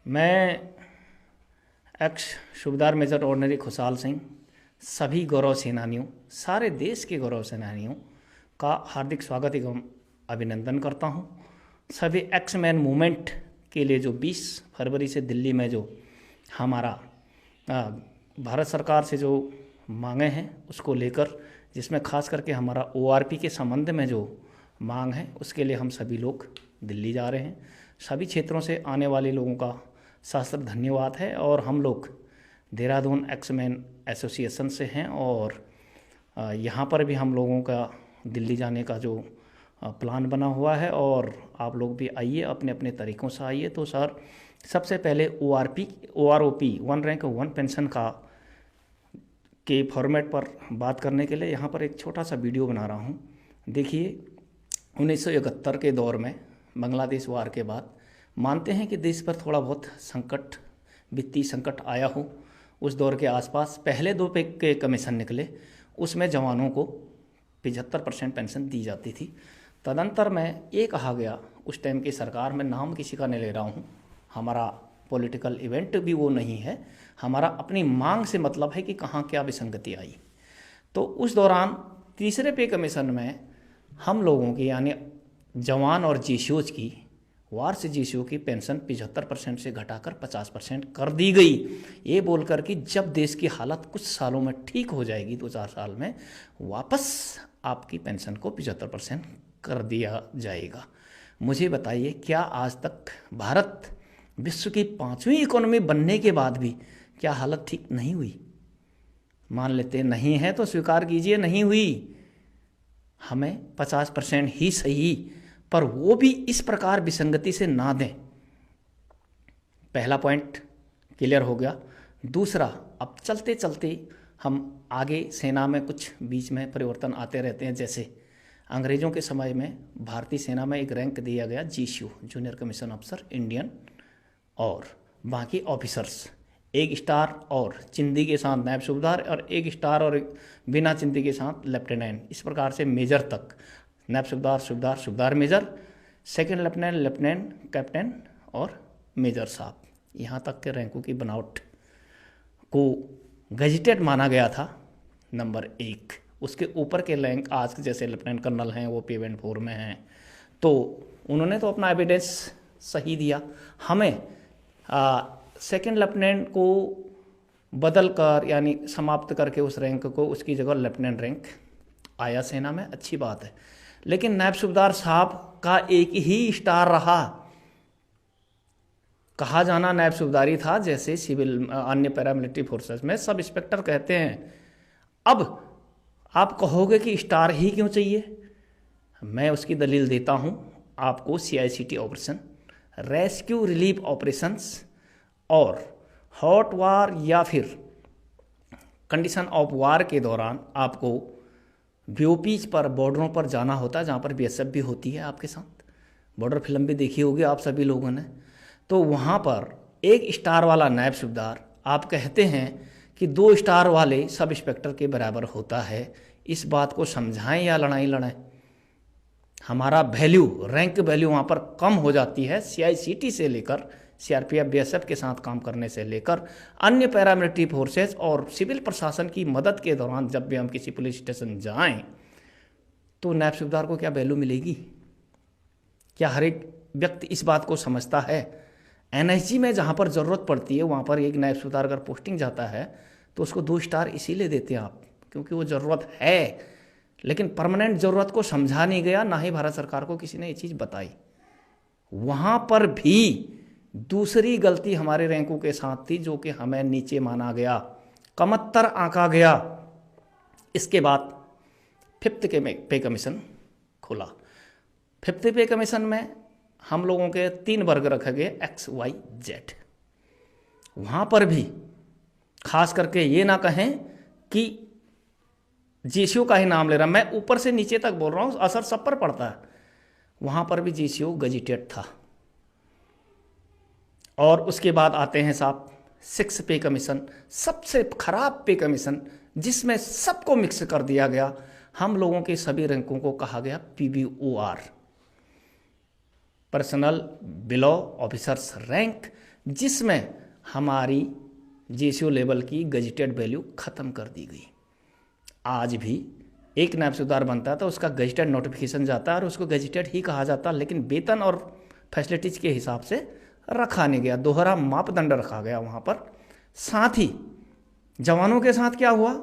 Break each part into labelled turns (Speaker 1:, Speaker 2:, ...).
Speaker 1: मैं एक्स सूबेदार major ordinary खुशहाल सिंह सभी गौरव सेनानियों, सारे देश के गौरव सेनानियों का हार्दिक स्वागत एवं अभिनंदन करता हूं। सभी एक्स मैन मूवमेंट के लिए जो 20 फरवरी से दिल्ली में जो हमारा भारत सरकार से जो मांगे हैं उसको लेकर, जिसमें खास करके हमारा ORP के संबंध में जो मांग है उसके लिए हम सभी लोग दिल्ली जा रहे हैं। सभी क्षेत्रों से आने वाले लोगों का शास्त्र धन्यवाद है। और हम लोग देहरादून एक्समैन एसोसिएशन से हैं और यहाँ पर भी हम लोगों का दिल्ली जाने का जो प्लान बना हुआ है और आप लोग भी आइए, अपने अपने तरीक़ों से आइए। तो सर, सबसे पहले OROP one rank one pension का के फॉर्मेट पर बात करने के लिए यहाँ पर एक छोटा सा वीडियो बना रहा हूँ। देखिए, 1971 के दौर में बांग्लादेश वार के बाद मानते हैं कि देश पर थोड़ा बहुत संकट, वित्तीय संकट आया हो। उस दौर के आसपास पहले 2 पे के कमीशन निकले, उसमें जवानों को 75% पेंशन दी जाती थी। तदंतर में ये कहा गया उस टाइम की सरकार में, नाम किसी का नहीं ले रहा हूँ, हमारा पॉलिटिकल इवेंट भी वो नहीं है, हमारा अपनी मांग से मतलब है कि कहाँ क्या विसंगति आई। तो उस दौरान तीसरे पे कमीशन में हम लोगों की यानी जवान और जीसीओज की, वार से जीसीओ की पेंशन 75% से घटाकर 50% कर दी गई, ये बोलकर कि जब देश की हालत कुछ सालों में ठीक हो जाएगी, 2-4 साल में वापस आपकी पेंशन को 75% कर दिया जाएगा। मुझे बताइए, क्या आज तक भारत विश्व की 5वीं इकोनॉमी बनने के बाद भी क्या हालत ठीक नहीं हुई? मान लेते नहीं है तो स्वीकार कीजिए, नहीं हुई। हमें 50% ही सही, पर वो भी इस प्रकार विसंगति से ना दें। पहला पॉइंट क्लियर हो गया। दूसरा, अब चलते चलते हम आगे सेना में कुछ बीच में परिवर्तन आते रहते हैं। जैसे अंग्रेज़ों के समय में भारतीय सेना में एक रैंक दिया गया GCO, junior commission officer Indian, और बाकी ऑफिसर्स 1 स्टार और चिंदी के साथ नायब सूबेदार, और 1 स्टार और बिना चिंदी के साथ लेफ्टिनेंट, इस प्रकार से मेजर तक, नायब सूबेदार, सूबेदार, सूबेदार major, second lieutenant, lieutenant, captain और मेजर साहब, यहाँ तक के रैंकों की बनावट को गजेटेड माना गया था नंबर 1। उसके ऊपर के रैंक आज जैसे लेफ्टिनेंट कर्नल हैं, वो P-band 4 में हैं। तो उन्होंने तो अपना एविडेंस सही दिया। हमें सेकंड लेफ्टिनेंट को बदल कर यानी समाप्त करके उस रैंक को, उसकी जगह लेफ्टिनेंट रैंक आया सेना में, अच्छी बात है। लेकिन नायब सूबेदार साहब का 1 ही स्टार रहा। कहा जाना नायब सूबेदारी था, जैसे सिविल अन्य पैरामिलिट्री फोर्सेस में सब इंस्पेक्टर कहते हैं। अब आप कहोगे कि स्टार ही क्यों चाहिए? मैं उसकी दलील देता हूं आपको। CICT operation, rescue relief operations और हॉट वार या फिर कंडीशन ऑफ वार के दौरान आपको BOPs पर, बॉर्डरों पर जाना होता है, जहाँ पर BSF भी होती है आपके साथ। बॉर्डर फिल्म भी देखी होगी आप सभी लोगों ने। तो वहाँ पर 1 स्टार वाला नायब सूबेदार, आप कहते हैं कि 2 स्टार वाले सब इंस्पेक्टर के बराबर होता है। इस बात को समझाएं या लड़ाई लड़ें? हमारा वैल्यू, रैंक वैल्यू वहाँ पर कम हो जाती है। CICT से लेकर CRPF BSF के साथ काम करने से लेकर अन्य पैरामिलिट्री फोर्सेस और सिविल प्रशासन की मदद के दौरान जब भी हम किसी पुलिस स्टेशन जाएं तो नायब सूबेदार को क्या वैल्यू मिलेगी? क्या हर एक व्यक्ति इस बात को समझता है? NSG में जहाँ पर ज़रूरत पड़ती है वहाँ पर एक नायब सूबेदार अगर पोस्टिंग जाता है तो उसको 2 स्टार इसीलिए देते हैं आप, क्योंकि वो ज़रूरत है। लेकिन परमानेंट ज़रूरत को समझा नहीं गया, ना ही भारत सरकार को किसी ने ये चीज़ बताई। वहाँ पर भी दूसरी गलती हमारे रैंकों के साथ थी, जो कि हमें नीचे माना गया, कमतर आंका गया। इसके बाद 5th के पे कमीशन खुला। 5th पे कमीशन में हम लोगों के 3 वर्ग रखे गए, X, Y, Z। वहाँ पर भी खास करके ये ना कहें कि GCO का ही नाम ले रहा, मैं ऊपर से नीचे तक बोल रहा हूँ, असर सब पर पड़ता है। वहाँ पर भी GCO गजेटेड था। और उसके बाद आते हैं साहब 6 पे कमीशन, सबसे खराब पे कमीशन, जिसमें सबको मिक्स कर दिया गया। हम लोगों के सभी रैंकों को कहा गया PBOR, personal below officers rank, जिसमें हमारी जेसीओ लेवल की गजेटेड वैल्यू ख़त्म कर दी गई। आज भी एक नायब सूबेदार बनता है तो उसका गजेटेड नोटिफिकेशन जाता है और उसको गजेटेड ही कहा जाता है, लेकिन वेतन और फैसिलिटीज़ के हिसाब से रखा नहीं गया, दोहरा मापदंड रखा गया वहाँ पर। साथ ही जवानों के साथ क्या हुआ,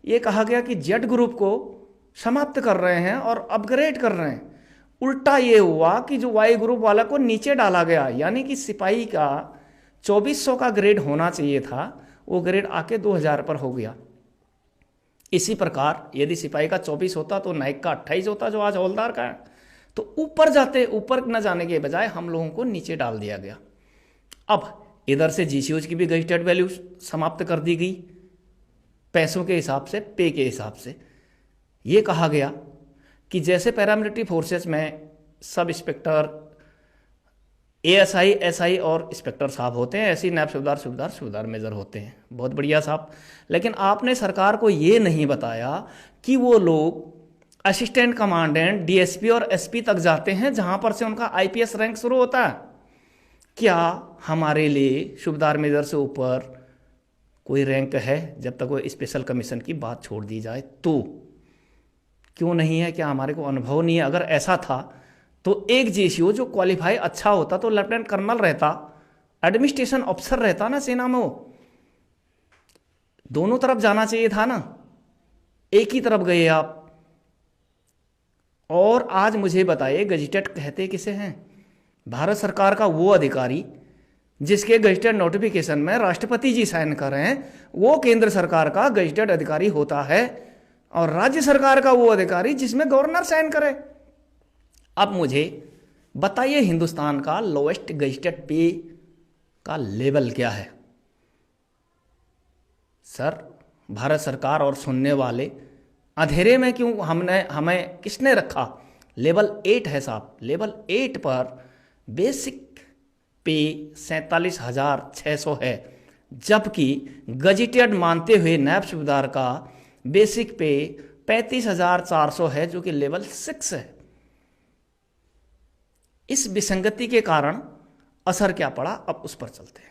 Speaker 1: ये कहा गया कि जेड ग्रुप को समाप्त कर रहे हैं और अपग्रेड कर रहे हैं। उल्टा ये हुआ कि जो वाई ग्रुप वाला को नीचे डाला गया, यानी कि सिपाही का 2400 का ग्रेड होना चाहिए था, वो ग्रेड आके 2000 पर हो गया। इसी प्रकार यदि सिपाही का 24 होता तो नायक का 28 होता, जो आज हवलदार का है। तो ऊपर न जाने के बजाय हम लोगों को नीचे डाल दिया गया। अब इधर से जीसीओज की भी गजेटेड वैल्यू समाप्त कर दी गई, पैसों के हिसाब से, पे के हिसाब से। ये कहा गया कि जैसे पैरामिलिट्री फोर्सेस में सब इंस्पेक्टर, एएसआई, एसआई और इंस्पेक्टर साहब होते हैं, ऐसे ही नायब सूबेदार, सूबेदार मेजर होते हैं। बहुत बढ़िया साहब, लेकिन आपने सरकार को ये नहीं बताया कि वो लोग असिस्टेंट कमांडेंट, डीएसपी और एसपी तक जाते हैं, जहां पर से उनका आईपीएस रैंक शुरू होता है। क्या हमारे लिए सूबेदार मेजर से ऊपर कोई रैंक है? जब तक वो स्पेशल कमीशन की बात छोड़ दी जाए तो क्यों नहीं है? क्या हमारे को अनुभव नहीं है? अगर ऐसा था तो एक जेसीओ जो क्वालिफाई अच्छा होता तो लेफ्टिनेंट कर्नल रहता, एडमिनिस्ट्रेशन ऑफिसर रहता ना सेना में। वो दोनों तरफ जाना चाहिए था ना, एक ही तरफ गए आप। और आज मुझे बताइए, गजेटेड कहते किसे हैं? भारत सरकार का वो अधिकारी जिसके गजेटेड नोटिफिकेशन में राष्ट्रपति जी साइन कर रहे हैं, वो केंद्र सरकार का गजेटेड अधिकारी होता है। और राज्य सरकार का वो अधिकारी जिसमें गवर्नर साइन करे। अब मुझे बताइए, हिंदुस्तान का लोएस्ट गजेटेड पे का लेवल क्या है? सर, भारत सरकार और सुनने वाले अंधेरे में क्यों हमें किसने रखा? लेवल 8 है साहब। लेवल 8 पर बेसिक पे 47,600 है, जबकि गजेटेड मानते हुए नायब सूबेदार का बेसिक पे 35,400 है, जो कि लेवल 6 है। इस विसंगति के कारण असर क्या पड़ा, अब उस पर चलते हैं।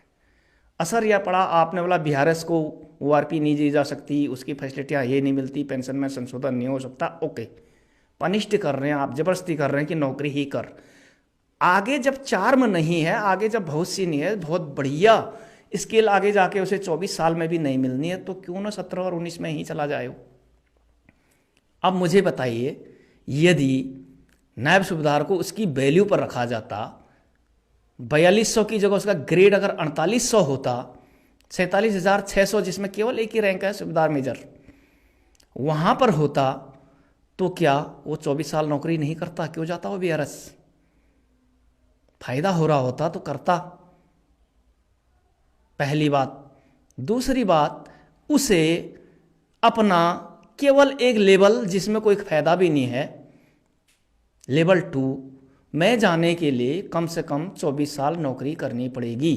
Speaker 1: असर यह पड़ा, आपने बोला बीआरएस को ओआरपी नहीं दी जा सकती, उसकी फैसिलिटियाँ ये नहीं मिलती, पेंशन में संशोधन नहीं हो सकता। ओके, पनिष्ड कर रहे हैं आप, जबरदस्ती कर रहे हैं कि नौकरी ही कर। आगे जब चार्म नहीं है, आगे जब बहुत सी नहीं है, बहुत बढ़िया स्किल आगे जाके उसे 24 साल में भी नहीं मिलनी है, तो क्यों ना 17 और 19 में ही चला जाए। अब मुझे बताइए, यदि नायब सूबेदार को उसकी वैल्यू पर रखा जाता, 4200 की जगह उसका ग्रेड अगर 4800 होता, 47,600 जिसमें केवल एक ही रैंक है सूबेदार मेजर, वहां पर होता, तो क्या वो 24 साल नौकरी नहीं करता? क्यों जाता वो बीआरएस? फायदा हो रहा होता तो करता, पहली बात। दूसरी बात, उसे अपना केवल एक लेवल जिसमें कोई फायदा भी नहीं है, लेवल 2 में जाने के लिए कम से कम 24 साल नौकरी करनी पड़ेगी।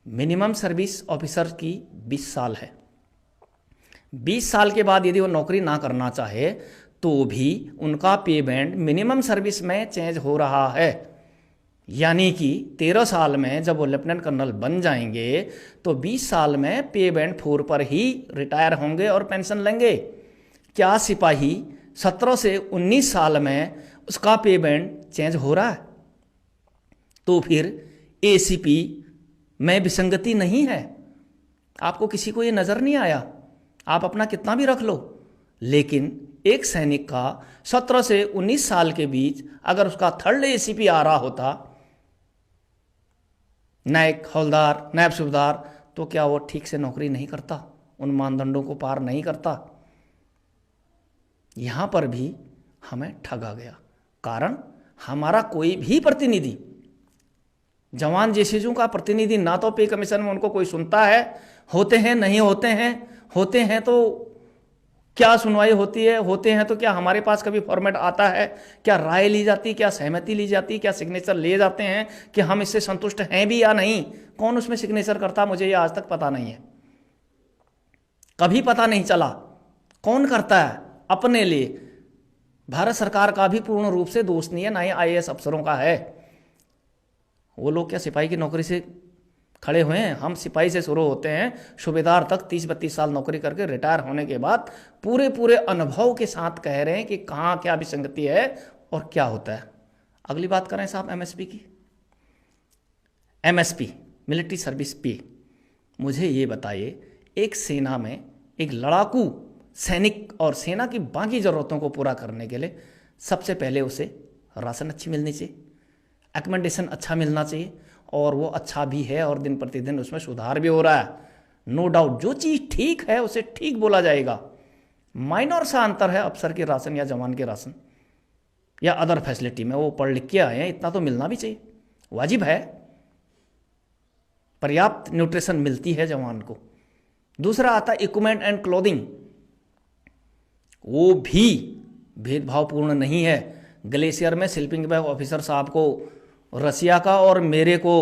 Speaker 1: मिनिमम सर्विस ऑफिसर की 20 साल है। 20 साल के बाद यदि वो नौकरी ना करना चाहे तो भी उनका पे बैंड मिनिमम सर्विस में चेंज हो रहा है। यानी कि 13 साल में जब वो लेफ्टिनेंट कर्नल बन जाएंगे तो 20 साल में पे बैंड 4 पर ही रिटायर होंगे और पेंशन लेंगे। क्या सिपाही 17 से 19 साल में उसका पे बैंड चेंज हो रहा है? तो फिर एसीपी में विसंगति नहीं है। आपको किसी को ये नज़र नहीं आया, आप अपना कितना भी रख लो, लेकिन एक सैनिक का 17 से 19 साल के बीच अगर उसका थर्ड एसीपी आ रहा होता, नायक, हवलदार, नायब सूबेदार, तो क्या वो ठीक से नौकरी नहीं करता? उन मानदंडों को पार नहीं करता? यहां पर भी हमें ठगा गया। कारण हमारा कोई भी प्रतिनिधि, जवान जेसीओ का प्रतिनिधि, ना तो पे कमीशन में उनको कोई सुनता है, होते हैं नहीं होते हैं, होते हैं तो क्या सुनवाई होती है, होते हैं तो क्या हमारे पास कभी फॉर्मेट आता है, क्या राय ली जाती, क्या सहमति ली जाती, क्या सिग्नेचर लिए जाते हैं कि हम इससे संतुष्ट हैं भी या नहीं? कौन उसमें सिग्नेचर करता, मुझे ये आज तक पता नहीं है, कभी पता नहीं चला कौन करता है अपने लिए। भारत सरकार का भी पूर्ण रूप से दोष नहीं है, ना ही आईएएस अफसरों का है। वो लोग क्या सिपाही की नौकरी से खड़े हुए हैं? हम सिपाही से शुरू होते हैं, सूबेदार तक 30-32 साल नौकरी करके रिटायर होने के बाद पूरे पूरे अनुभव के साथ कह रहे हैं कि कहाँ क्या विसंगति है और क्या होता है। अगली बात करें साहब एमएसपी की। एमएसपी, मिलिट्री सर्विस पे। मुझे ये बताइए, एक सेना में एक लड़ाकू सैनिक और सेना की बाकी ज़रूरतों को पूरा करने के लिए सबसे पहले उसे राशन अच्छी मिलनी चाहिए, एकोमोडेशन अच्छा मिलना चाहिए, और वो अच्छा भी है और दिन प्रतिदिन उसमें सुधार भी हो रहा है, नो डाउट। जो चीज़ ठीक है उसे ठीक बोला जाएगा। माइनर सा अंतर है अफसर के राशन या जवान के राशन या अदर फैसिलिटी में, वो पढ़ लिख के आए हैं, इतना तो मिलना भी चाहिए, वाजिब है, पर्याप्त न्यूट्रिशन मिलती है जवान को। दूसरा आता है इक्विपमेंट एंड क्लोथिंग, वो भी भेदभावपूर्ण नहीं है। ग्लेशियर में स्लीपिंग बैग ऑफिसर साहब को रसिया का और मेरे को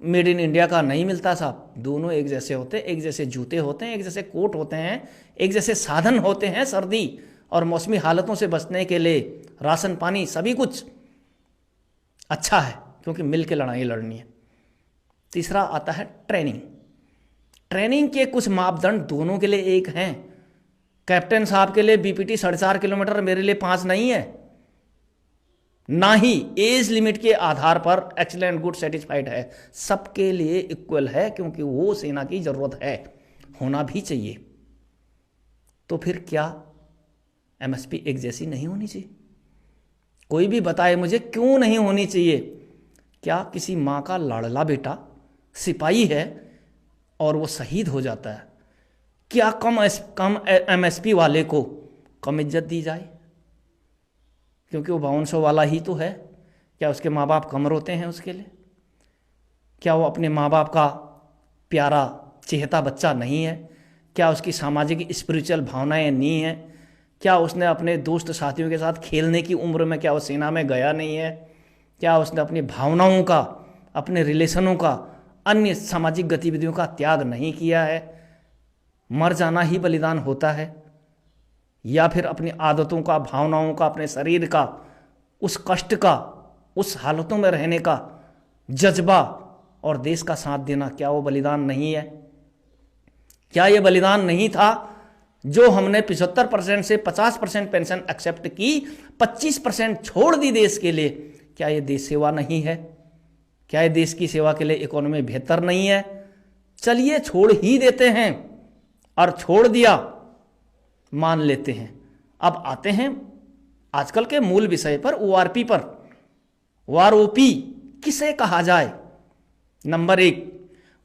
Speaker 1: मेड इन इंडिया का नहीं मिलता साहब, दोनों एक जैसे होते हैं, एक जैसे जूते होते हैं, एक जैसे कोट होते हैं, एक जैसे साधन होते हैं सर्दी और मौसमी हालतों से बचने के लिए, राशन पानी सभी कुछ अच्छा है, क्योंकि मिल के लड़ाई लड़नी है। तीसरा आता है ट्रेनिंग। ट्रेनिंग के कुछ मापदंड दोनों के लिए एक हैं। कैप्टन साहब के लिए बीपीटी 4.5 किलोमीटर, मेरे लिए 5 नहीं है, ना ही एज लिमिट के आधार पर एक्सीलेंट गुड सेटिस्फाइड है, सबके लिए इक्वल है, क्योंकि वो सेना की जरूरत है, होना भी चाहिए। तो फिर क्या एमएसपी एक जैसी नहीं होनी चाहिए? कोई भी बताए मुझे क्यों नहीं होनी चाहिए? क्या किसी माँ का लाडला बेटा सिपाही है और वो शहीद हो जाता है, क्या कम एमएसपी वाले को कम इज्जत दी जाए क्योंकि वो 5200 वाला ही तो है? क्या उसके माँ बाप कम रोते हैं उसके लिए? क्या वो अपने माँ बाप का प्यारा चहेता बच्चा नहीं है? क्या उसकी सामाजिक स्पिरिचुअल भावनाएं नहीं हैं? क्या उसने अपने दोस्त साथियों के साथ खेलने की उम्र में क्या वो सेना में गया नहीं है? क्या उसने अपनी भावनाओं का, अपने रिलेशनों का, अन्य सामाजिक गतिविधियों का त्याग नहीं किया है? मर जाना ही बलिदान होता है, या फिर अपनी आदतों का, भावनाओं का, अपने शरीर का, उस कष्ट का, उस हालतों में रहने का जज्बा और देश का साथ देना, क्या वो बलिदान नहीं है? क्या ये बलिदान नहीं था जो हमने 75% से 50% पेंशन एक्सेप्ट की, 25% छोड़ दी देश के लिए? क्या ये देश सेवा नहीं है? क्या ये देश की सेवा के लिए इकोनॉमी बेहतर नहीं है? चलिए छोड़ ही देते हैं, और छोड़ दिया मान लेते हैं। अब आते हैं आजकल के मूल विषय पर, ओआरपी पर। ओआरओपी किसे कहा जाए? नंबर 1,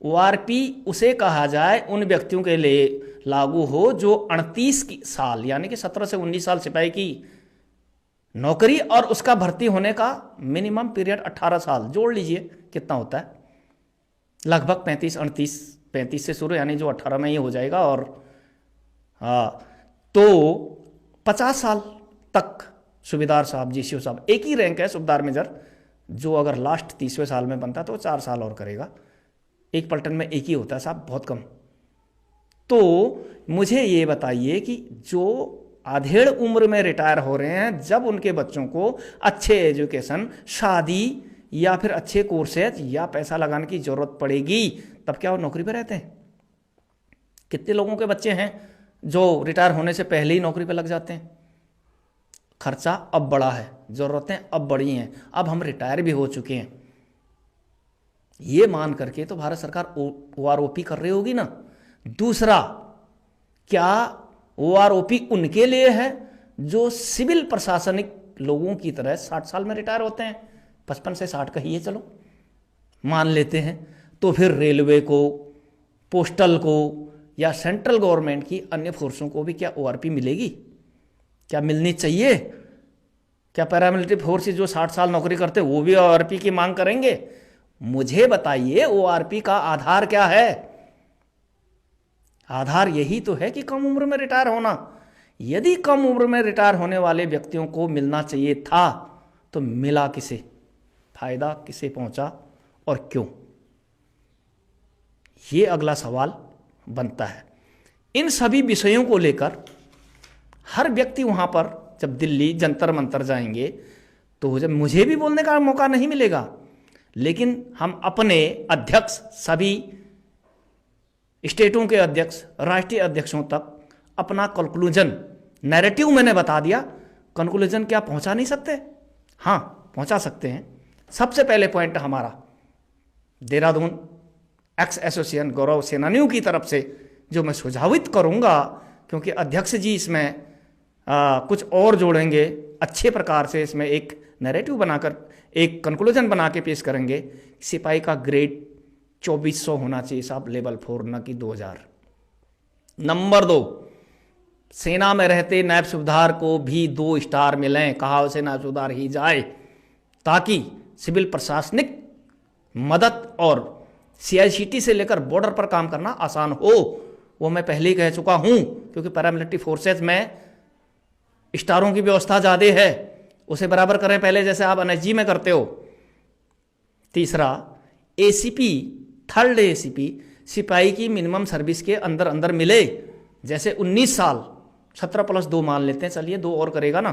Speaker 1: ओआरपी उसे कहा जाए उन व्यक्तियों के लिए लागू हो जो 38 साल यानी कि 17 से 19 साल सिपाही की नौकरी और उसका भर्ती होने का मिनिमम पीरियड 18 साल, जोड़ लीजिए कितना होता है, लगभग 35 से शुरू, यानी जो 18 में ही हो जाएगा, और तो 50 साल तक सूबेदार साहब, जीसीओ साहब, एक ही रैंक है सूबेदार मेजर, जो अगर लास्ट 30वें साल में बनता है तो वो 4 साल और करेगा। एक पलटन में एक ही होता है साहब, बहुत कम। तो मुझे ये बताइए कि जो आधेड़ उम्र में रिटायर हो रहे हैं, जब उनके बच्चों को अच्छे एजुकेशन, शादी या फिर अच्छे कोर्सेज या पैसा लगाने की जरूरत पड़ेगी, तब क्या वो नौकरी पर रहते हैं? कितने लोगों के बच्चे हैं जो रिटायर होने से पहले ही नौकरी पर लग जाते हैं? खर्चा अब बड़ा है, जरूरतें अब बड़ी हैं, अब हम रिटायर भी हो चुके हैं, ये मान करके तो भारत सरकार ओआरओपी कर रही होगी ना। दूसरा, क्या ओआरओपी उनके लिए है जो सिविल प्रशासनिक लोगों की तरह 60 साल में रिटायर होते हैं? 55 से 60 कहिए, चलो मान लेते हैं। तो फिर रेलवे को, पोस्टल को या सेंट्रल गवर्नमेंट की अन्य फोर्सों को भी क्या ओआरपी मिलेगी? क्या मिलनी चाहिए? क्या पैरामिलिट्री फोर्सेस जो 60 साल नौकरी करते वो भी ओआरपी की मांग करेंगे? मुझे बताइए, ओआरपी का आधार क्या है? आधार यही तो है कि कम उम्र में रिटायर होना। यदि कम उम्र में रिटायर होने वाले व्यक्तियों को मिलना चाहिए था तो मिला किसे? फायदा किसे पहुंचा और क्यों? ये अगला सवाल बनता है। इन सभी विषयों को लेकर हर व्यक्ति वहां पर जब दिल्ली जंतर मंतर जाएंगे तो जब मुझे भी बोलने का मौका नहीं मिलेगा, लेकिन हम अपने अध्यक्ष, सभी स्टेटों के अध्यक्ष, राष्ट्रीय अध्यक्षों तक अपना कंक्लूजन, नैरेटिव मैंने बता दिया, कंक्लूजन क्या पहुंचा नहीं सकते? हाँ, पहुंचा सकते हैं। सबसे पहले पॉइंट हमारा देहरादून एक्स एसोसिएशन गौरव सेनानियों की तरफ से जो मैं सुझावित करूंगा, क्योंकि अध्यक्ष जी इसमें कुछ और जोड़ेंगे अच्छे प्रकार से, इसमें एक नैरेटिव बनाकर एक कंक्लूजन बना के पेश करेंगे। सिपाही का ग्रेड 2400 होना चाहिए साहब, लेवल 4 न कि 2000। नंबर 2, सेना में रहते नायब सूबेदार को भी 2 स्टार मिलें, कहा उसे नायब सूबेदार ही जाए, ताकि सिविल प्रशासनिक मदद और CICT से लेकर बॉर्डर पर काम करना आसान हो। वो मैं पहले ही कह चुका हूं, क्योंकि पैरामिलिट्री फोर्सेज में स्टारों की व्यवस्था ज़्यादा है, उसे बराबर करें पहले, जैसे आप NSG में करते हो। तीसरा, ACP, थर्ड ACP सिपाही की मिनिमम सर्विस के अंदर अंदर मिले, जैसे 19 साल 17+2 मान लेते हैं, चलिए 2 और करेगा ना,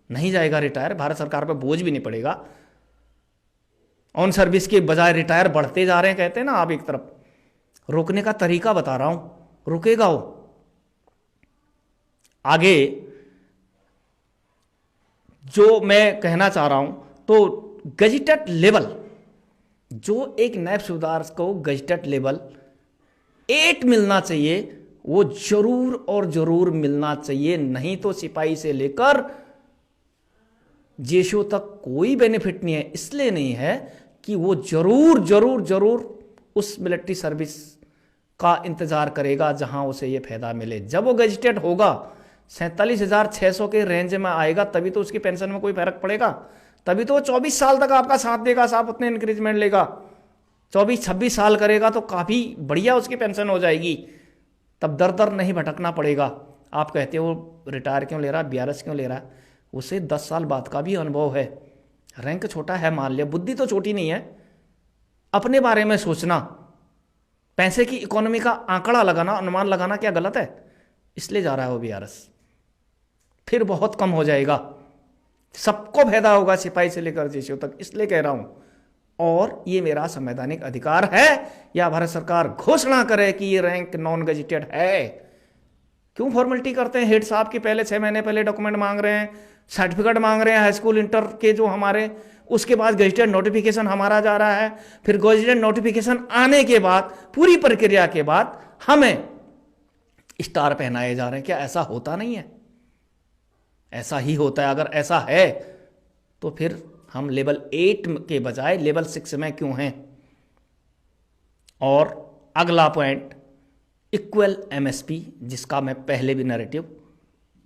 Speaker 1: नहीं जाएगा रिटायर, भारत सरकार पर बोझ भी नहीं पड़ेगा। ऑन सर्विस के बजाय रिटायर बढ़ते जा रहे हैं, कहते हैं ना आप एक तरफ। रोकने का तरीका बता रहा हूं, रुकेगा वो। आगे जो मैं कहना चाह रहा हूं, तो गजेटेड लेवल, जो एक नायब सूबेदार को गजेटेड लेवल 8 मिलना चाहिए, वो जरूर और जरूर मिलना चाहिए, नहीं तो सिपाही से लेकर जेशो तक कोई बेनिफिट नहीं है। इसलिए नहीं है कि वो जरूर जरूर जरूर उस मिलिट्री सर्विस का इंतजार करेगा जहां उसे ये फायदा मिले। जब वो गजेटेड होगा 47,600 के रेंज में आएगा, तभी तो उसकी पेंशन में कोई फर्क पड़ेगा, तभी तो वो 24 साल तक आपका साथ देगा साहब, उतने इंक्रीजमेंट लेगा। 24-26 साल करेगा तो काफ़ी बढ़िया उसकी पेंशन हो जाएगी, तब दर दर नहीं भटकना पड़ेगा। आप कहते हो रिटायर क्यों ले रहा है, BRS क्यों ले रहा है, उसे 10 साल बाद का भी अनुभव है। रैंक छोटा है मान लिया, बुद्धि तो छोटी नहीं है। अपने बारे में सोचना, पैसे की इकोनॉमी का आंकड़ा लगाना, अनुमान लगाना क्या गलत है? इसलिए जा रहा है वो BRS, फिर बहुत कम हो जाएगा, सबको फायदा होगा सिपाही से लेकर जेसीओ तक, इसलिए कह रहा हूं। और ये मेरा संवैधानिक अधिकार है, या भारत सरकार घोषणा करे कि ये रैंक नॉन गजेटेड है। क्यों फॉर्मेलिटी करते हैं? हेड साहब की पहले 6 महीने पहले डॉक्यूमेंट मांग रहे हैं, सर्टिफिकेट मांग रहे हैं, हाई स्कूल इंटर के जो हमारे, उसके बाद गजेटेड नोटिफिकेशन हमारा जा रहा है, फिर गजेटेड नोटिफिकेशन आने के बाद पूरी प्रक्रिया के बाद हमें स्टार पहनाए जा रहे हैं। क्या ऐसा होता नहीं है? ऐसा ही होता है। अगर ऐसा है तो फिर हम लेवल 8 के बजाय लेवल 6 में क्यों हैं? और अगला पॉइंट, इक्वल MSP, जिसका मैं पहले भी नैरेटिव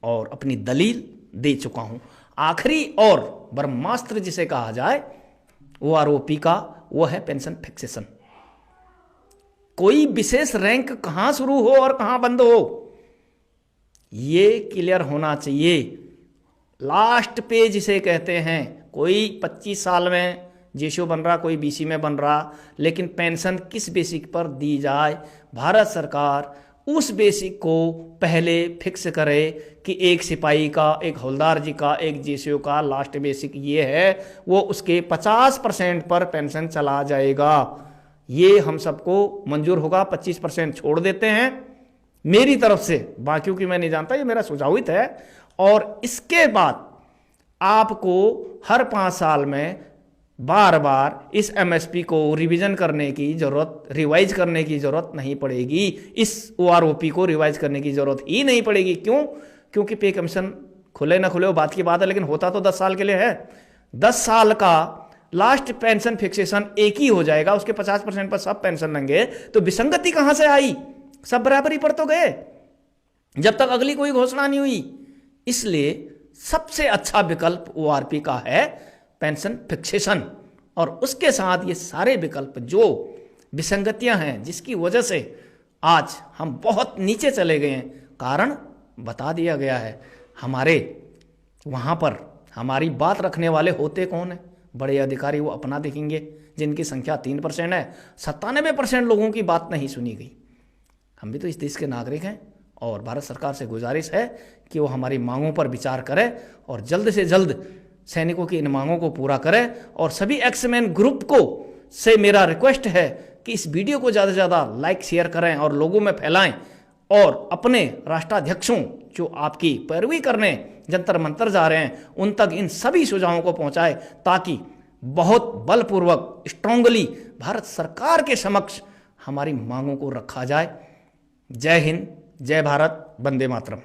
Speaker 1: और अपनी दलील दे चुका हूं। आखिरी और ब्रह्मास्त्र जिसे कहा जाए OROP का, वो है पेंशन फिक्सेशन। कोई विशेष रैंक कहां शुरू हो और कहां बंद हो, ये क्लियर होना चाहिए। लास्ट पे जिसे कहते हैं, कोई 25 साल में जेशो बन रहा, कोई BC में बन रहा, लेकिन पेंशन किस बेसिक पर दी जाए, भारत सरकार उस बेसिक को पहले फिक्स करे कि एक सिपाही का, एक हवलदार जी का, एक जेसीओ का लास्ट बेसिक ये है, वो उसके 50% पर पेंशन चला जाएगा। ये हम सबको मंजूर होगा। 25% छोड़ देते हैं मेरी तरफ से, बाकियों की मैं नहीं जानता, ये मेरा सुझावित है। और इसके बाद आपको हर 5 साल में बार बार इस MSP को रिवीजन करने की जरूरत, रिवाइज करने की जरूरत नहीं पड़ेगी। इस OROP को रिवाइज करने की जरूरत ही नहीं पड़ेगी। क्यों? क्योंकि पे कमीशन खुले ना खुले वो बात की बात है, लेकिन होता तो 10 साल के लिए है। 10 साल का लास्ट पेंशन फिक्सेशन एक ही हो जाएगा, उसके 50% पर सब पेंशन लेंगे, तो विसंगति कहां से आई? सब बराबरी पर तो गए जब तक अगली कोई घोषणा नहीं हुई। इसलिए सबसे अच्छा विकल्प ORP का है पेंशन फिक्सेशन, और उसके साथ ये सारे विकल्प जो विसंगतियां हैं जिसकी वजह से आज हम बहुत नीचे चले गए हैं, कारण बता दिया गया है। हमारे वहां पर हमारी बात रखने वाले होते कौन है? बड़े अधिकारी, वो अपना देखेंगे, जिनकी संख्या 3% है। 97% लोगों की बात नहीं सुनी गई। हम भी तो इस देश के नागरिक हैं, और भारत सरकार से गुजारिश है कि वो हमारी मांगों पर विचार करे और जल्द से जल्द सैनिकों की इन मांगों को पूरा करे, और सभी एक्समैन ग्रुप को से मेरा रिक्वेस्ट है कि इस वीडियो को ज़्यादा से ज़्यादा लाइक शेयर करें और लोगों में फैलाएं और अपने राष्ट्राध्यक्षों जो आपकी पैरवी करने जंतर मंतर जा रहे हैं उन तक इन सभी सुझावों को पहुंचाए, ताकि बहुत बलपूर्वक स्ट्रांगली भारत सरकार के समक्ष हमारी मांगों को रखा जाए। जय हिंद, जय भारत, वंदे मातरम।